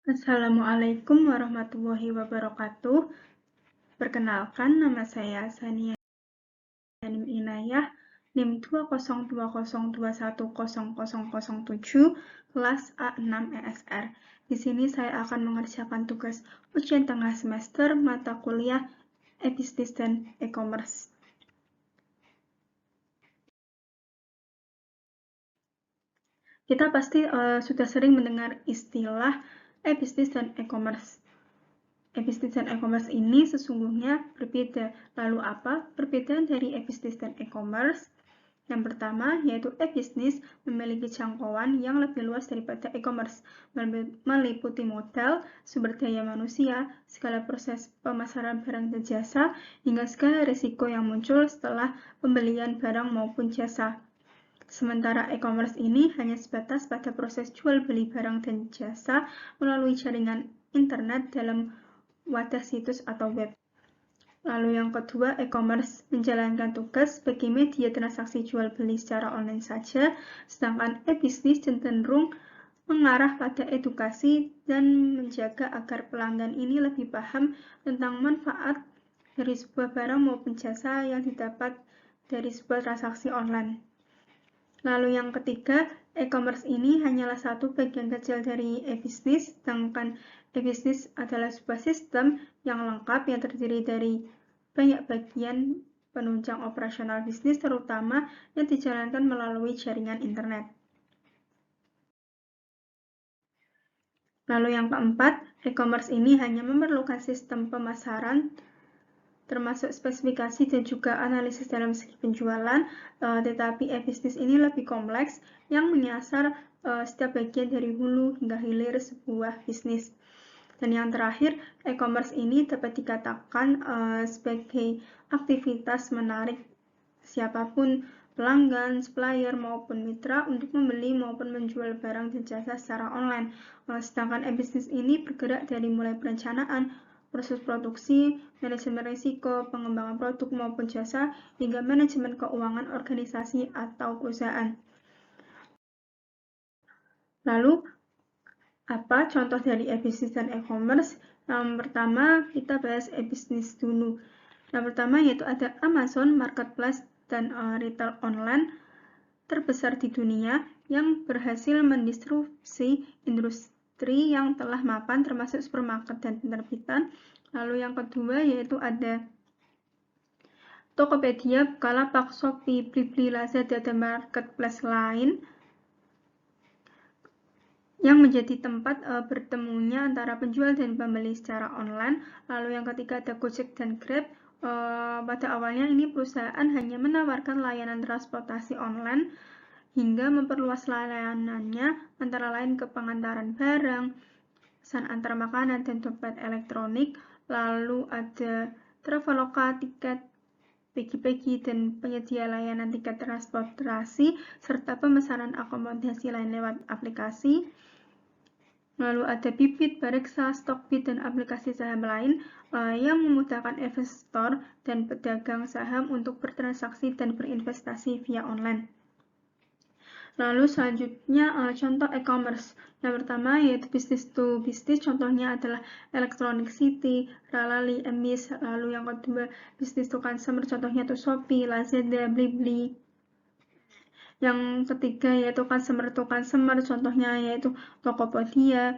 Assalamualaikum warahmatullahi wabarakatuh. Perkenalkan, nama saya Sania Inayah, NIM 20202100007, kelas A6 ESR. Di sini saya akan mengerjakan tugas ujian tengah semester mata kuliah e-Business dan e-commerce. Kita pasti sudah sering mendengar istilah e-Business dan e-commerce. E-Business dan e-commerce ini sesungguhnya berbeda. Lalu apa perbedaan dari e-Business dan e-commerce? Yang pertama, yaitu e-Business memiliki jangkauan yang lebih luas daripada e-commerce, meliputi modal, sumber daya manusia, segala proses pemasaran barang dan jasa, hingga segala risiko yang muncul setelah pembelian barang maupun jasa. Sementara e-commerce ini hanya sebatas pada proses jual beli barang dan jasa melalui jaringan internet dalam wadah situs atau web. Lalu yang kedua, e-commerce menjalankan tugas sebagai media transaksi jual beli secara online saja, sedangkan e-business cenderung mengarah pada edukasi dan menjaga agar pelanggan ini lebih paham tentang manfaat dari sebuah barang maupun jasa yang didapat dari sebuah transaksi online. Lalu yang ketiga, e-commerce ini hanyalah satu bagian kecil dari e-business, sedangkan e-business adalah sebuah sistem yang lengkap yang terdiri dari banyak bagian penunjang operasional bisnis, terutama yang dijalankan melalui jaringan internet. Lalu yang keempat, e-commerce ini hanya memerlukan sistem pemasaran termasuk spesifikasi dan juga analisis dalam segi penjualan, tetapi e-business ini lebih kompleks yang menyasar setiap bagian dari hulu hingga hilir sebuah bisnis. Dan yang terakhir, e-commerce ini dapat dikatakan sebagai aktivitas menarik siapapun pelanggan, supplier, maupun mitra untuk membeli maupun menjual barang dan jasa secara online. Sedangkan e-business ini bergerak dari mulai perencanaan, proses produksi, manajemen risiko, pengembangan produk maupun jasa, hingga manajemen keuangan organisasi atau perusahaan. Lalu, apa contoh dari e-business dan e-commerce? Yang pertama, kita bahas e-business dulu. Yang pertama yaitu ada Amazon Marketplace dan retail online terbesar di dunia yang berhasil mendisrupsi industri yang telah mapan termasuk supermarket dan penerbitan. Lalu yang kedua yaitu ada Tokopedia, Bukalapak, Shopee, Blibli, Lazada, dan marketplace lain yang menjadi tempat bertemunya antara penjual dan pembeli secara online. Lalu yang ketiga ada Gojek dan Grab. Pada awalnya ini perusahaan hanya menawarkan layanan transportasi online hingga memperluas layanannya antara lain ke pengantaran barang, pesan antar makanan dan dompet elektronik. Lalu ada Traveloka, tiket, Pegi-Pegi, dan penyedia layanan tiket transportasi serta pemesanan akomodasi lain lewat aplikasi. Lalu ada Bibit, Bareksa, Stockbit, dan aplikasi saham lain yang memudahkan investor dan pedagang saham untuk bertransaksi dan berinvestasi via online. Lalu selanjutnya contoh e-commerce. Yang pertama yaitu business to business, contohnya adalah Electronic City, Ralali, Emis. Lalu yang kedua business to consumer, contohnya tuh Shopee, Lazada, Blibli. Yang ketiga yaitu consumer to consumer, contohnya yaitu Tokopedia,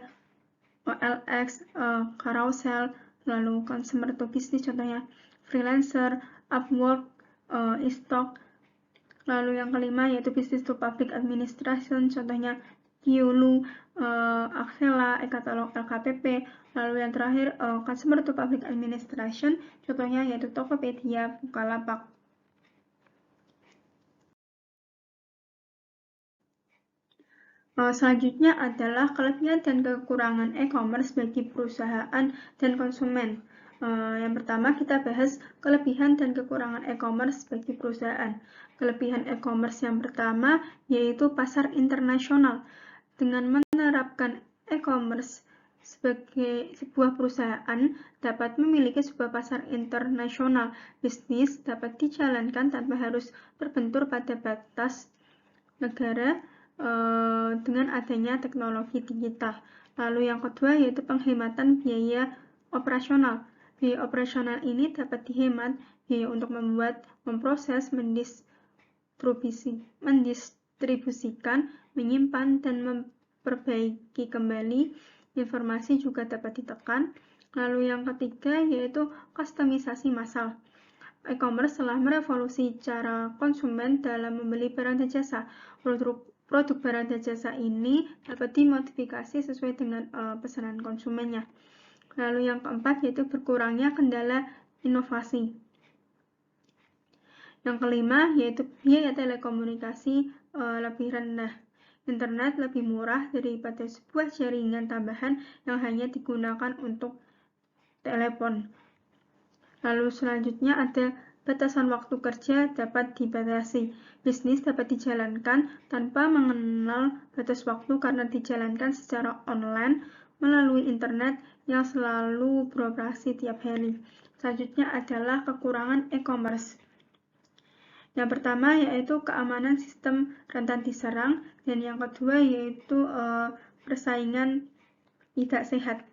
OLX, Carousel. Lalu consumer to business, contohnya freelancer, Upwork, e-stock. Lalu yang kelima yaitu business to public administration, contohnya Kyulu, Axela, e-katalog, LKPP. Lalu yang terakhir consumer to public administration, contohnya yaitu Tokopedia, Bukalapak. Selanjutnya adalah kelebihan dan kekurangan e-commerce bagi perusahaan dan konsumen. Yang pertama kita bahas kelebihan dan kekurangan e-commerce bagi perusahaan. Kelebihan e-commerce yang pertama yaitu pasar internasional. Dengan menerapkan e-commerce sebagai sebuah perusahaan dapat memiliki sebuah pasar internasional. Bisnis dapat dijalankan tanpa harus terbentur pada batas negara dengan adanya teknologi digital. Lalu yang kedua yaitu penghematan biaya operasional. Biaya operasional ini dapat dihemat biaya untuk membuat, memproses, mendistribusikan, menyimpan, dan memperbaiki kembali. Informasi juga dapat ditekan. Lalu yang ketiga yaitu kustomisasi massal. E-commerce telah merevolusi cara konsumen dalam membeli barang dan jasa. Produk barang dan jasa ini dapat dimodifikasi sesuai dengan pesanan konsumennya. Lalu yang keempat yaitu berkurangnya kendala inovasi. Yang kelima yaitu biaya telekomunikasi lebih rendah. Internet lebih murah daripada sebuah jaringan tambahan yang hanya digunakan untuk telepon. Lalu selanjutnya ada batasan waktu kerja dapat dibatasi. Bisnis dapat dijalankan tanpa mengenal batas waktu karena dijalankan secara online melalui internet yang selalu beroperasi tiap hari. Selanjutnya adalah kekurangan e-commerce. Yang pertama yaitu keamanan sistem rentan diserang, dan yang kedua yaitu persaingan tidak sehat.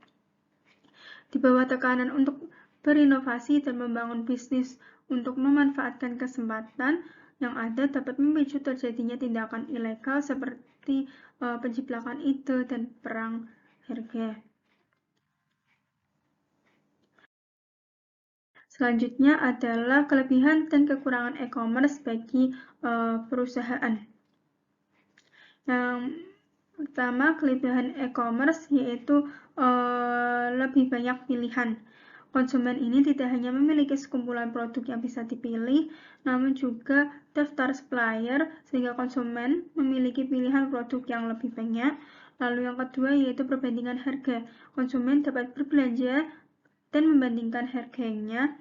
Di bawah tekanan untuk berinovasi dan membangun bisnis untuk memanfaatkan kesempatan yang ada dapat memicu terjadinya tindakan ilegal seperti penjiplakan ide dan perang harga. Selanjutnya adalah kelebihan dan kekurangan e-commerce bagi perusahaan. Yang pertama, kelebihan e-commerce yaitu lebih banyak pilihan. Konsumen ini tidak hanya memiliki sekumpulan produk yang bisa dipilih, namun juga daftar supplier sehingga konsumen memiliki pilihan produk yang lebih banyak. Lalu yang kedua yaitu perbandingan harga. Konsumen dapat berbelanja dan membandingkan harganya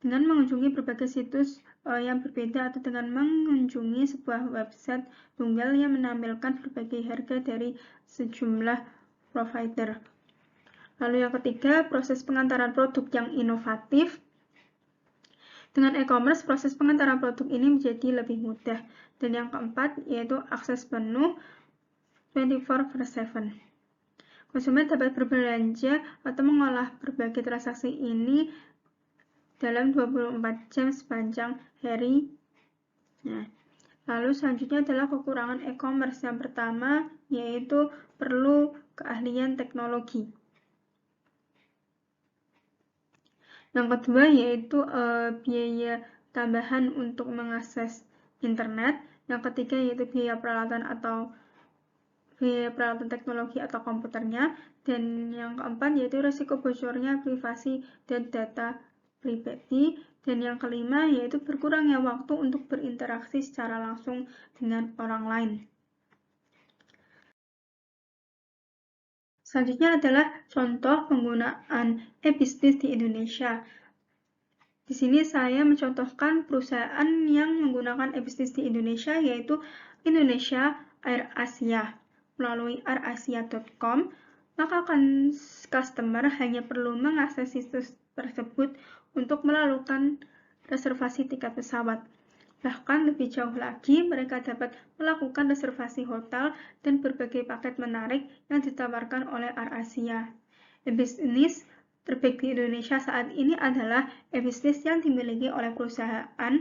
dengan mengunjungi berbagai situs yang berbeda atau dengan mengunjungi sebuah website tunggal yang menampilkan berbagai harga dari sejumlah provider. Lalu yang ketiga, proses pengantaran produk yang inovatif. Dengan e-commerce, proses pengantaran produk ini menjadi lebih mudah. Dan yang keempat, yaitu akses penuh 24/7. Konsumen dapat berbelanja atau mengolah berbagai transaksi ini dalam 24 jam sepanjang hari. Nah, lalu selanjutnya adalah kekurangan e-commerce. Yang pertama yaitu perlu keahlian teknologi. Yang kedua yaitu biaya tambahan untuk mengakses internet. Yang ketiga yaitu biaya peralatan teknologi atau komputernya. Dan yang keempat yaitu risiko bocornya privasi dan data pribadi. Dan yang kelima yaitu berkurangnya waktu untuk berinteraksi secara langsung dengan orang lain. Selanjutnya adalah contoh penggunaan e-bisnis di Indonesia. Di sini saya mencontohkan perusahaan yang menggunakan e-bisnis di Indonesia, yaitu Indonesia Air Asia. Melalui airasia.com, maka customer hanya perlu mengakses situs tersebut untuk melakukan reservasi tiket pesawat. Bahkan lebih jauh lagi, mereka dapat melakukan reservasi hotel dan berbagai paket menarik yang ditawarkan oleh AirAsia. E-bisnis terbaik di Indonesia saat ini adalah e-bisnis yang dimiliki oleh perusahaan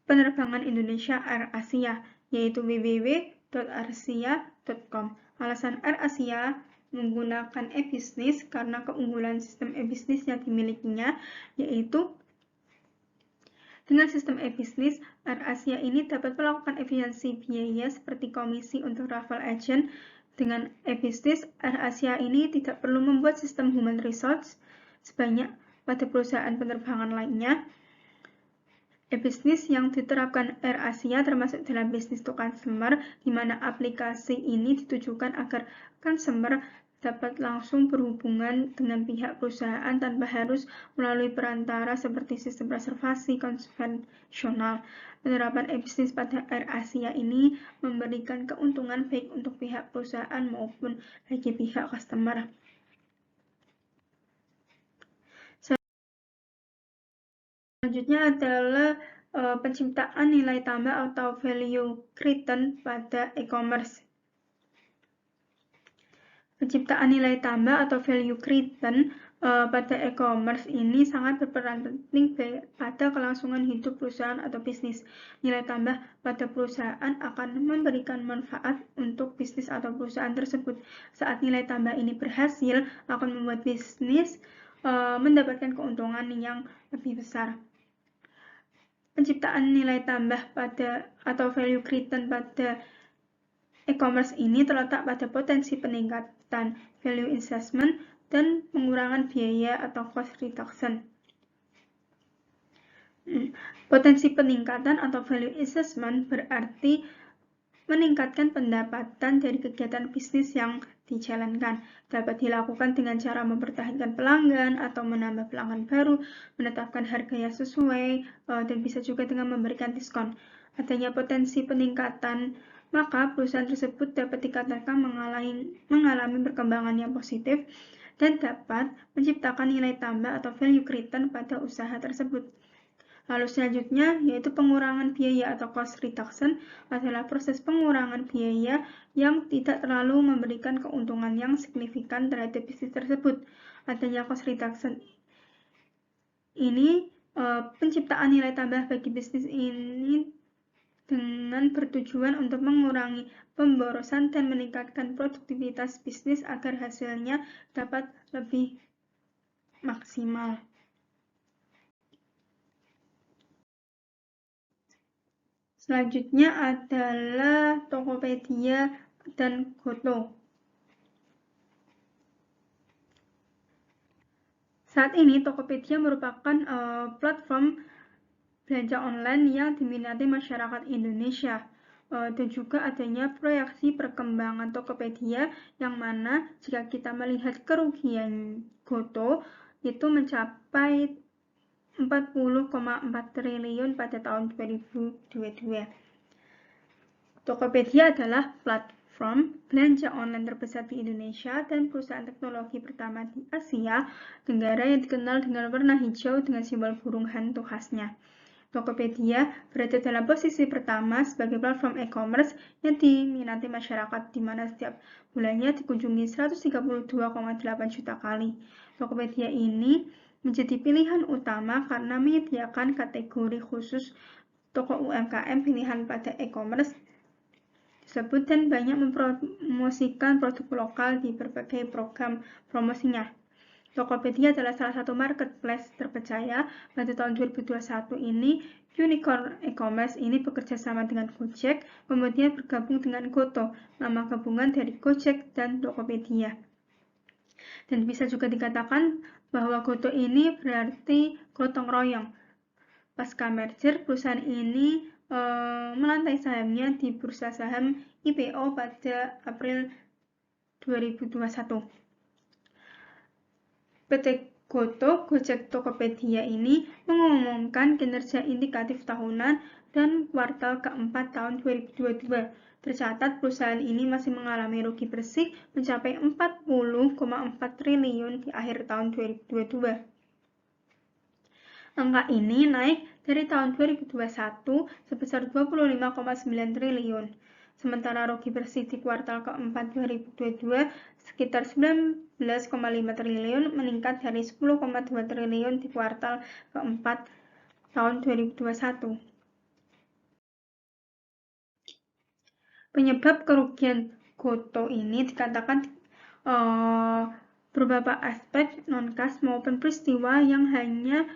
penerbangan Indonesia AirAsia, yaitu www.airasia.com. Alasan AirAsia menggunakan e-bisnis karena keunggulan sistem e-bisnis yang dimilikinya, yaitu dengan sistem e-bisnis, AirAsia ini dapat melakukan efisiensi biaya seperti komisi untuk travel agent. Dengan e-bisnis, AirAsia ini tidak perlu membuat sistem human resource sebanyak pada perusahaan penerbangan lainnya. E-bisnis yang diterapkan AirAsia termasuk dalam business to consumer, di mana aplikasi ini ditujukan agar consumer dapat langsung berhubungan dengan pihak perusahaan tanpa harus melalui perantara seperti sistem reservasi konvensional. Penerapan e-bisnis pada AirAsia ini memberikan keuntungan baik untuk pihak perusahaan maupun bagi pihak customer. Selanjutnya adalah penciptaan nilai tambah atau value created pada e-commerce. Penciptaan nilai tambah atau value creation pada e-commerce ini sangat berperan penting pada kelangsungan hidup perusahaan atau bisnis. Nilai tambah pada perusahaan akan memberikan manfaat untuk bisnis atau perusahaan tersebut. Saat nilai tambah ini berhasil, akan membuat bisnis mendapatkan keuntungan yang lebih besar. Penciptaan nilai tambah pada atau value creation pada e-commerce ini terletak pada potensi peningkatan value investment dan pengurangan biaya atau cost reduction. Potensi peningkatan atau value investment berarti meningkatkan pendapatan dari kegiatan bisnis yang dijalankan. Dapat dilakukan dengan cara mempertahankan pelanggan atau menambah pelanggan baru, menetapkan harga yang sesuai, dan bisa juga dengan memberikan diskon. Adanya potensi peningkatan, maka perusahaan tersebut dapat dikatakan mengalami perkembangan yang positif dan dapat menciptakan nilai tambah atau value creation pada usaha tersebut. Lalu selanjutnya, yaitu pengurangan biaya atau cost reduction adalah proses pengurangan biaya yang tidak terlalu memberikan keuntungan yang signifikan terhadap bisnis tersebut. Adanya cost reduction ini penciptaan nilai tambah bagi bisnis ini dengan bertujuan untuk mengurangi pemborosan dan meningkatkan produktivitas bisnis agar hasilnya dapat lebih maksimal. Selanjutnya adalah Tokopedia dan Goto. Saat ini Tokopedia merupakan platform belanja online yang diminati masyarakat Indonesia. Dan juga adanya proyeksi perkembangan Tokopedia yang mana jika kita melihat kerugian Goto itu mencapai 40,4 triliun pada tahun 2022. Tokopedia adalah platform belanja online terbesar di Indonesia dan perusahaan teknologi pertama di Asia Tenggara yang dikenal dengan warna hijau dengan simbol burung hantu khasnya. Tokopedia berada dalam posisi pertama sebagai platform e-commerce yang diminati masyarakat di mana setiap bulannya dikunjungi 132,8 juta kali. Tokopedia ini menjadi pilihan utama karena menyediakan kategori khusus toko UMKM pilihan pada e-commerce tersebut dan banyak mempromosikan produk lokal di berbagai program promosinya. Tokopedia adalah salah satu marketplace terpercaya. Pada tahun 2021 ini, Unicorn e-commerce ini bekerja sama dengan Gojek, kemudian bergabung dengan Goto, nama gabungan dari Gojek dan Tokopedia. Dan bisa juga dikatakan bahwa Goto ini berarti gotong royong. Pasca merger, perusahaan ini melantai sahamnya di bursa saham IPO pada April 2021. PT Goto, Gojek Tokopedia ini mengumumkan kinerja indikatif tahunan dan kuartal keempat tahun 2022. Tercatat perusahaan ini masih mengalami rugi bersih mencapai 40,4 triliun di akhir tahun 2022. Angka ini naik dari tahun 2021 sebesar 25,9 triliun. Sementara rugi bersih di kuartal keempat 2022 sekitar 19,5 triliun meningkat dari 10,2 triliun di kuartal keempat tahun 2021. Penyebab kerugian Goto ini dikatakan beberapa aspek non-kas maupun peristiwa yang hanya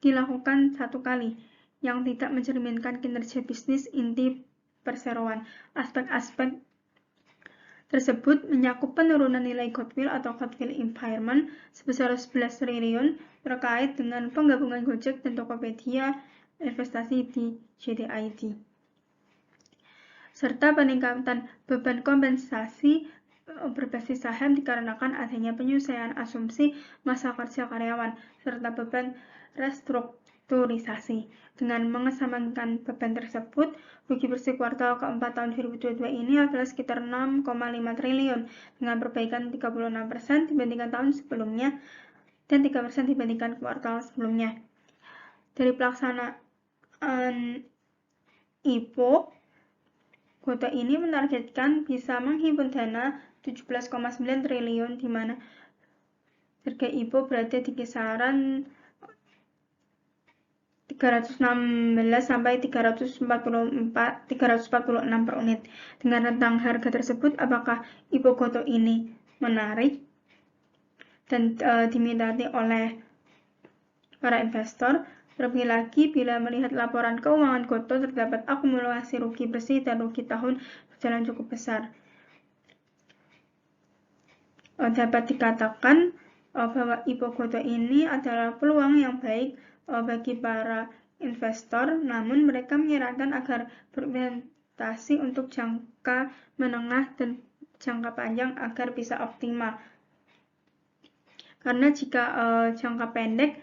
dilakukan satu kali, yang tidak mencerminkan kinerja bisnis inti perseroan. Aspek-aspek tersebut menyakup penurunan nilai goodwill atau goodwill impairment sebesar 11 triliun terkait dengan penggabungan Gojek dan Tokopedia, investasi di JDID. Serta peningkatan beban kompensasi berbasis saham dikarenakan adanya penyelesaian asumsi masa kerja karyawan, serta beban restrukturisasi. Dengan mengesampingkan beban tersebut, rugi bersih kuartal keempat tahun 2022 ini adalah sekitar 6,5 triliun dengan perbaikan 36% dibandingkan tahun sebelumnya dan 3% dibandingkan kuartal sebelumnya. Dari pelaksanaan IPO, Goto ini menargetkan bisa menghimpun dana 17,9 triliun, di mana harga IPO berada di kisaran 316 sampai 346 per unit. Dengan rentang harga tersebut, apakah IPO Gotoh ini menarik dan diminati oleh para investor? Terlebih lagi, bila melihat laporan keuangan Gotoh, terdapat akumulasi rugi bersih dan rugi tahun berjalan cukup besar. Dapat dikatakan bahwa IPO Gotoh ini adalah peluang yang baik bagi para investor, namun mereka menyarankan agar berinvestasi untuk jangka menengah dan jangka panjang agar bisa optimal. Karena jika jangka pendek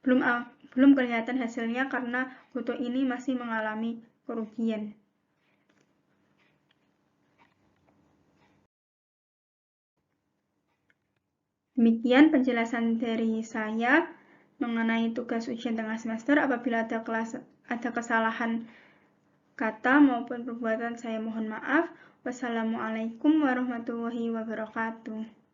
belum kelihatan hasilnya karena Gotoh ini masih mengalami kerugian. Demikian penjelasan dari saya mengenai tugas ujian tengah semester. Apabila ada kesalahan kata maupun perbuatan, saya mohon maaf. Wassalamualaikum warahmatullahi wabarakatuh.